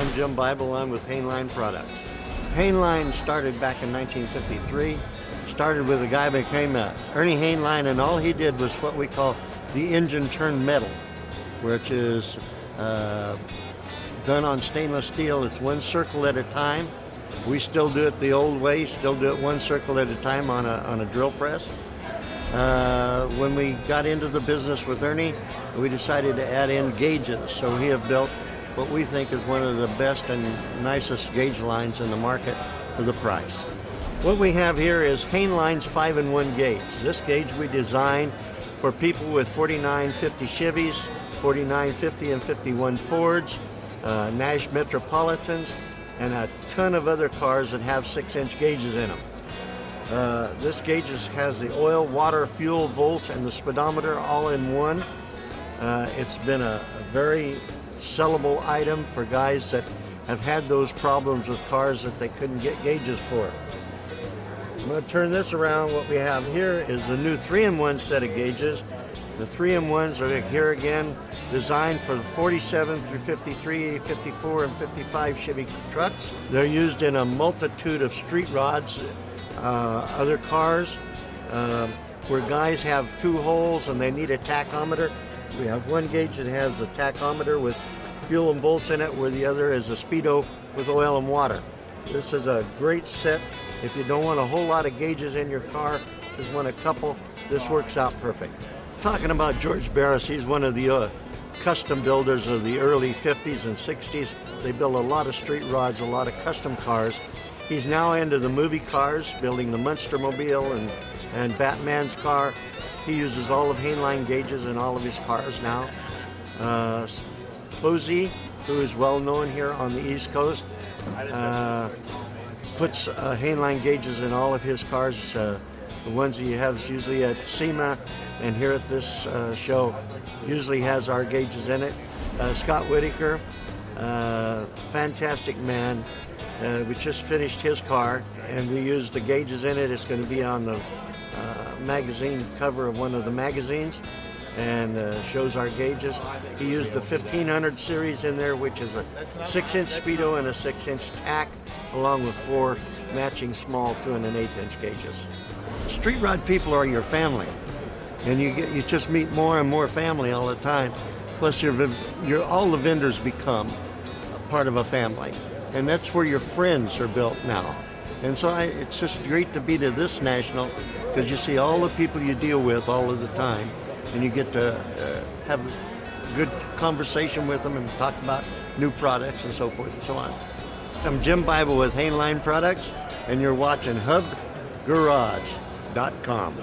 I'm Jim Bible. I'm with Haneline Products. Haneline started back in 1953. Started with a guy became Ernie Haneline, and all he did was what we call the engine turned metal, which is done on stainless steel. It's one circle at a time. We still do it the old way, still do it one circle at a time on a drill press. When we got into the business with Ernie, we decided to add in gauges. So we have built what we think is one of the best and nicest gauge lines in the market for the price. What we have here is Haneline's 5-in-1 gauge. This gauge we designed for people with 4950 Chevys, 4950 and 51 Fords, Nash Metropolitans, and a ton of other cars that have 6-inch gauges in them. This gauge has the oil, water, fuel, volts, and the speedometer all in one. It's been a very sellable item for guys that have had those problems with cars that they couldn't get gauges for. I'm going to turn this around. What we have here is the new 3-in-1 set of gauges. The 3-in-1s are here again designed for 47 through 53, 54, and 55 Chevy trucks. They're used in a multitude of street rods, other cars, where guys have 2 holes and they need a tachometer. We have one gauge that has the tachometer with fuel and volts in it, where the other is a speedo with oil and water. This is a great set. If you don't want a whole lot of gauges in your car, just want a couple, this works out perfect. Talking about George Barris, he's one of the custom builders of the early 50s and 60s. They build a lot of street rods, a lot of custom cars. He's now into the movie cars, building the Munstermobile and Batman's car. He uses all of Haneline gauges in all of his cars now. Posey, who is well known here on the East Coast, puts Haneline gauges in all of his cars. The ones he has usually at SEMA and here at this show usually has our gauges in it. Scott Whitaker, fantastic man. We just finished his car and we used the gauges in it. It's going to be on the magazine cover of one of the magazines and shows our gauges. He used the 1500 series in there, which is a 6-inch speedo and a 6-inch tack, along with 4 matching small 2 1/8-inch gauges. Street rod people are your family, and you just meet more and more family all the time. Plus, all the vendors become a part of a family, and that's where your friends are built now. And so it's just great to be to this national, because you see all the people you deal with all of the time, and you get to have a good conversation with them and talk about new products and so forth and so on. I'm Jim Bible with Haneline Products, and you're watching HubGarage.com.